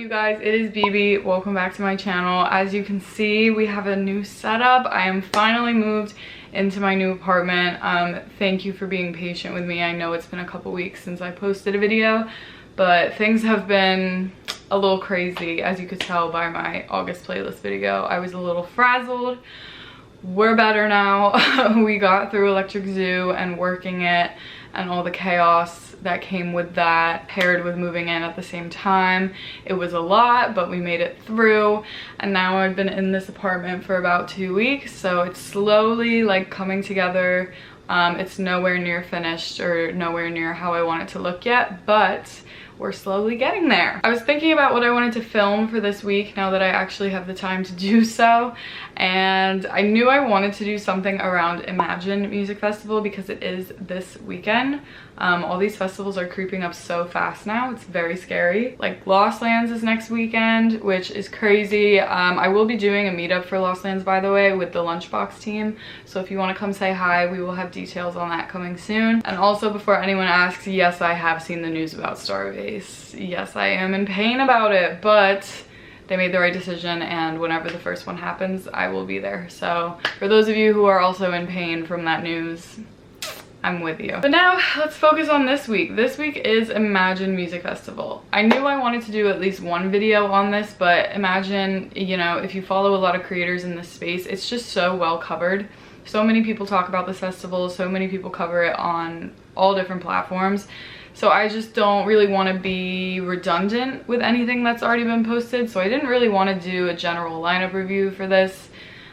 you guys? It is Bebe. Welcome back to my channel. As you can see, we have a new setup. I am finally moved into my new apartment. Thank you for being patient with me. I know it's been a couple weeks since I posted a video, but things have been a little crazy, as you could tell by my August playlist video. I was a little frazzled. We're better now. We got through Electric Zoo and working it and all the chaos that came with that, paired with moving in at the same time. It was a lot, but we made it through, and now I've been in this apartment for about 2 weeks, so it's slowly like coming together. It's nowhere near finished or nowhere near how I want it to look yet, but we're slowly getting there. I was thinking about what I wanted to film for this week now that I actually have the time to do so, and I knew I wanted to do something around Imagine Music Festival because it is this weekend. All these festivals are creeping up so fast now, it's very scary. Like Lost Lands is next weekend, which is crazy. I will be doing a meetup for Lost Lands, by the way, with the Lunchbox team, so if you want to come say hi, we will have details on that coming soon. And also, before anyone asks, yes, I have seen the news about Starbase. Yes, I am in pain about it, but they made the right decision, and whenever the first one happens, I will be there. So for those of you who are also in pain from that news, I'm with you. But now let's focus on this week. This week is Imagine Music Festival. I knew I wanted to do at least one video on this, but Imagine, you know, if you follow a lot of creators in this space, it's just so well covered. So many people talk about this festival, so many people cover it on all different platforms. So I just don't really want to be redundant with anything that's already been posted. So I didn't really want to do a general lineup review for this.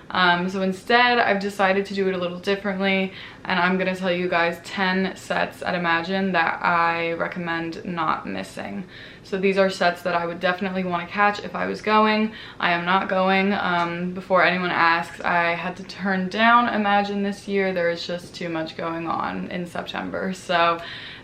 So instead, I've decided to do it a little differently, and I'm gonna tell you guys 10 sets at Imagine that I recommend not missing. So these are sets that I would definitely want to catch if I was going. I am not going. Before anyone asks, I had to turn down Imagine this year. There is just too much going on in September. So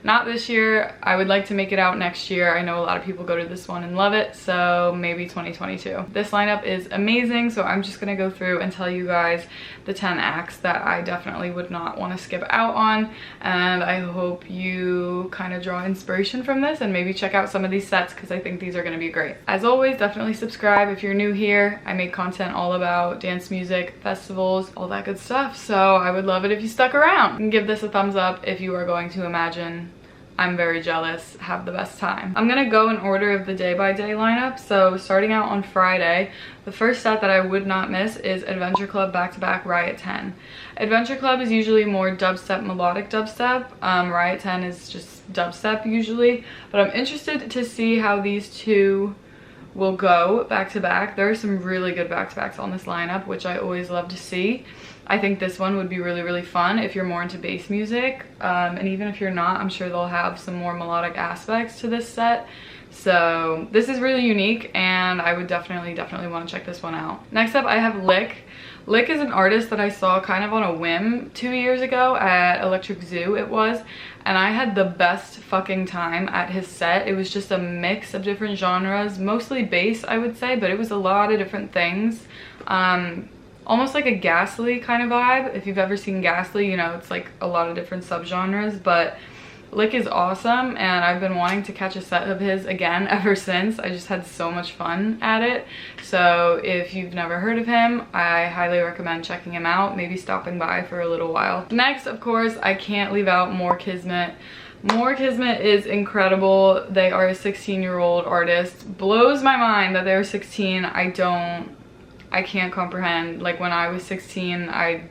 not this year. I would like to make it out next year. I know a lot of people go to this one and love it, so maybe 2022. This lineup is amazing, so I'm just gonna go through and tell you guys the 10 acts that I definitely would not want to skip out on, and I hope you kind of draw inspiration from this and maybe check out some of these sets because I think these are gonna be great. As always, definitely subscribe if you're new here. I make content all about dance music, festivals, all that good stuff, so I would love it if you stuck around. And give this a thumbs up if you are going to Imagine. I'm very jealous. Have the best time. I'm gonna go in order of the day-by-day lineup. So starting out on Friday, the first set that I would not miss is Adventure Club back-to-back Riot 10. Adventure Club is usually more dubstep, melodic dubstep. Riot 10 is just dubstep usually, but I'm interested to see how these two will go back-to-back. There are some really good back-to-backs on this lineup, which I always love to see. I think this one would be really fun if you're more into bass music, and even if you're not, I'm sure they'll have some more melodic aspects to this set. So this is really unique, and I would definitely want to check this one out. Next up, I have Lick. Lick is an artist that I saw kind of on a whim 2 years ago at Electric Zoo it was, and I had the best fucking time at his set. It was just a mix of different genres, mostly bass I would say, but it was a lot of different things. Almost like a Ghastly kind of vibe. If you've ever seen Ghastly, you know, it's like a lot of different subgenres, but Lick is awesome, and I've been wanting to catch a set of his again ever since. I just had so much fun at it. So if you've never heard of him, I highly recommend checking him out, maybe stopping by for a little while. Next, of course, I can't leave out More Kismet. More Kismet is incredible. They are a 16-year-old artist. Blows my mind that they're 16. I can't comprehend. Like when I was 16, I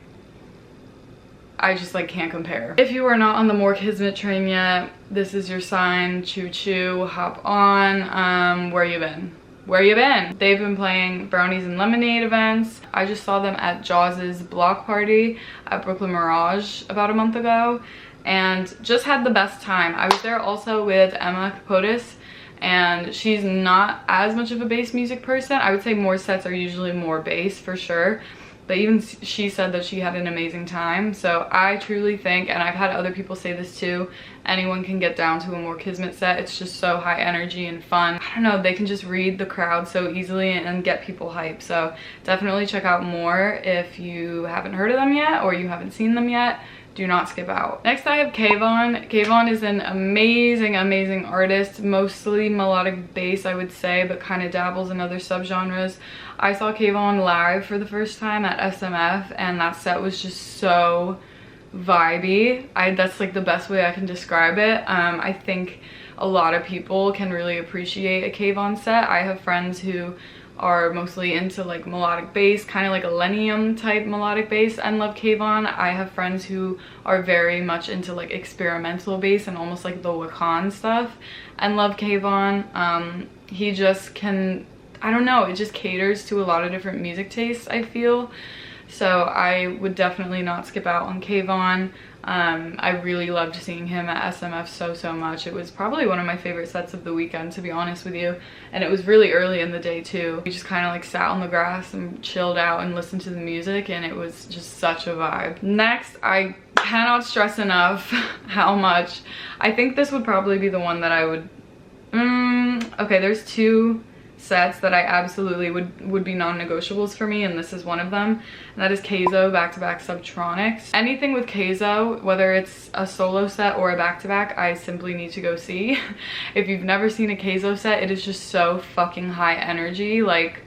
just like can't compare. If you are not on the More Kismet train yet, this is your sign. Choo choo, hop on. Where you been? Where you been? They've been playing Brownies and Lemonade events. I just saw them at Jaws's block party at Brooklyn Mirage about a month ago, and just had the best time. I was there also with Emma Capotis, and she's not as much of a bass music person. I would say more sets are usually more bass for sure, but even she said that she had an amazing time. So I truly think, and I've had other people say this too, anyone can get down to a More Kismet set. It's just so high energy and fun. I don't know, they can just read the crowd so easily and get people hyped. So definitely check out More if you haven't heard of them yet or you haven't seen them yet. do not skip out. Next I have Kayvon. Kayvon is an amazing, amazing artist, mostly melodic bass I would say, but kind of dabbles in other subgenres. I saw Kayvon live for the first time at SMF, and that set was just so vibey. That's like the best way I can describe it. I think a lot of people can really appreciate a Kayvon set. I have friends who are mostly into like melodic bass, kind of like a Lenium type melodic bass, and love Kayvon. I have friends who are very much into like experimental bass and almost like the Wakan stuff and love Kayvon. He just can, I don't know, it just caters to a lot of different music tastes, I feel. So I would definitely not skip out on Kayvon. I really loved seeing him at SMF so much. It was probably one of my favorite sets of the weekend, to be honest with you. And it was really early in the day too. We just kind of like sat on the grass and chilled out and listened to the music, and it was just such a vibe. Next, I cannot stress enough how much. I think this would probably be the one that I would, okay, there's two sets that I absolutely would be non-negotiables for me, and this is one of them, and that is Keizo back-to-back subtronics. Anything with Keizo, whether it's a solo set or a back-to-back, I simply need to go see. If you've never seen a Keizo set, it is just so fucking high energy. Like,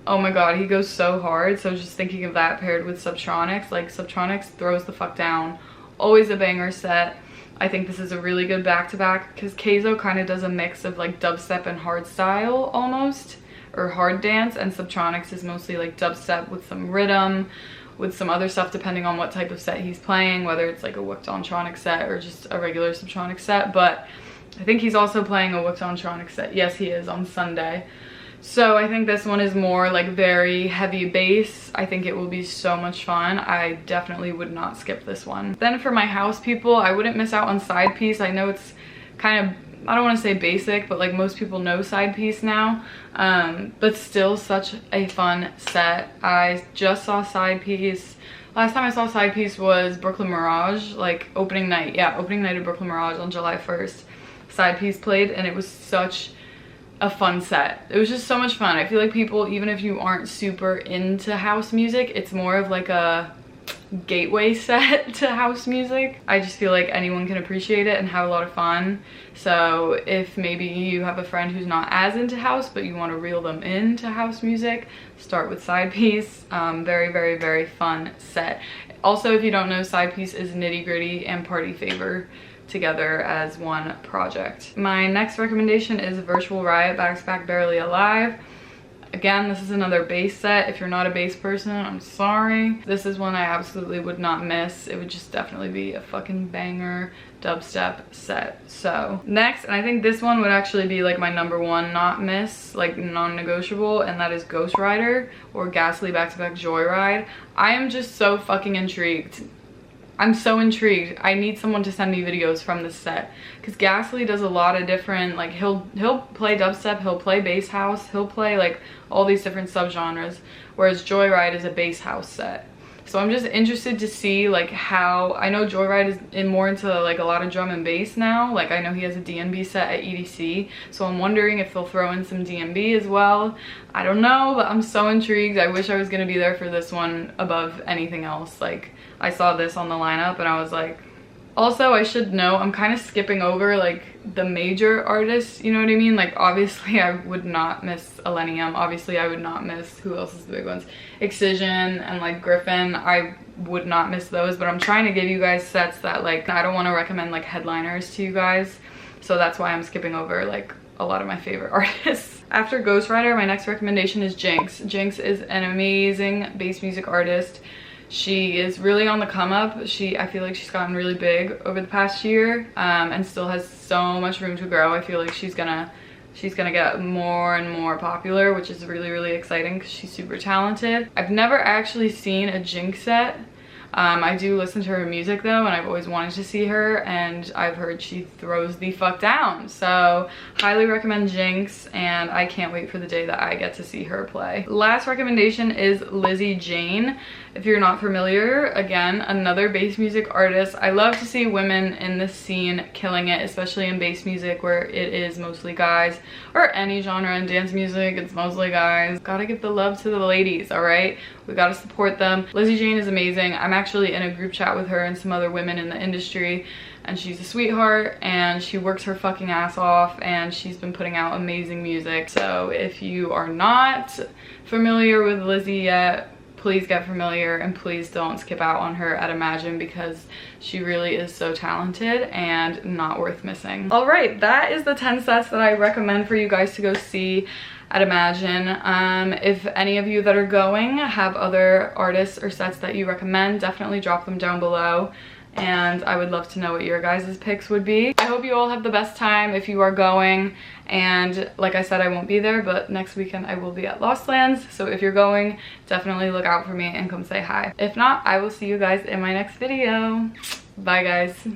oh my god, he goes so hard. So just thinking of that paired with subtronics, like subtronics throws the fuck down. Always a banger set. I think this is a really good back-to-back because Keizo kind of does a mix of like dubstep and hardstyle almost, or hard dance, and subtronics is mostly like dubstep with some rhythm, with some other stuff depending on what type of set he's playing, whether it's like a Wukdontronic set or just a regular subtronic set. But I think he's also playing a Wukdontronic set. Yes, he is, on Sunday. So I think this one is more like very heavy bass. I think it will be so much fun. I definitely would not skip this one. Then for my house people, I wouldn't miss out on Side Piece. I know it's kind of, I don't want to say basic, but like most people know Side Piece now, but still such a fun set. I just saw Side Piece. Last time I saw Side Piece was Brooklyn Mirage, like opening night. Yeah, opening night of Brooklyn Mirage on July 1st. Side Piece played, and it was such a fun set. It was just so much fun. I feel like people, even if you aren't super into house music, it's more of like a gateway set to house music. I just feel like anyone can appreciate it and have a lot of fun. So if maybe you have a friend who's not as into house but you want to reel them into house music, start with Side Piece. Very fun set. Also, if you don't know, Side Piece is Nitty Gritty and Party Favor together as one project. My next recommendation is Virtual Riot back-to-back Barely Alive. Again, this is another bass set. If you're not a bass person, I'm sorry. This is one I absolutely would not miss. It would just definitely be a fucking banger dubstep set. So next, and I think this one would actually be like my number one not miss, like non-negotiable, and that is Ghost Rider or Ghastly back-to-back Joyride. I am just so fucking intrigued. I'm so intrigued. I need someone to send me videos from this set, because Ghastly does a lot of different, like he'll play dubstep, he'll play bass house, he'll play like all these different subgenres, whereas Joyride is a bass house set. So I'm just interested to see like how, I know Joyride is more into like a lot of drum and bass now. Like I know he has a DNB set at EDC, so I'm wondering if they'll throw in some DNB as well. I don't know, but I'm so intrigued. I wish I was gonna be there for this one above anything else. Like I saw this on the lineup and I was like, also I should know, I'm kind of skipping over like the major artists, you know what I mean? Like obviously I would not miss Illenium, obviously I would not miss, who else is the big ones? Excision and like Griffin, I would not miss those, but I'm trying to give you guys sets that like, I don't want to recommend like headliners to you guys, so that's why I'm skipping over like a lot of my favorite artists. After Ghost Rider, my next recommendation is Jinx. Jinx is an amazing bass music artist. She is really on the come up. I feel like she's gotten really big over the past year, and still has so much room to grow. I feel like she's gonna get more and more popular, which is really exciting because she's super talented. I've never actually seen a Jinx set. I do listen to her music though, and I've always wanted to see her, and I've heard she throws the fuck down. So highly recommend Jinx, and I can't wait for the day that I get to see her play. Last recommendation is Lizzie Jane. If you're not familiar, again, another bass music artist. I love to see women in this scene killing it, especially in bass music where it is mostly guys, or any genre in dance music, it's mostly guys. Gotta give the love to the ladies, all right? We gotta support them. Lizzie Jane is amazing. I'm actually in a group chat with her and some other women in the industry, and she's a sweetheart and she works her fucking ass off, and she's been putting out amazing music. So if you are not familiar with Lizzie yet, please get familiar, and please don't skip out on her at Imagine, because she really is so talented and not worth missing. All right, that is the 10 sets that I recommend for you guys to go see at Imagine. If any of you that are going have other artists or sets that you recommend, definitely drop them down below, and I would love to know what your guys' picks would be. I hope you all have the best time if you are going, and like I said, I won't be there, but next weekend I will be at Lost Lands, so if you're going, definitely look out for me and come say hi. If not, I will see you guys in my next video. Bye guys.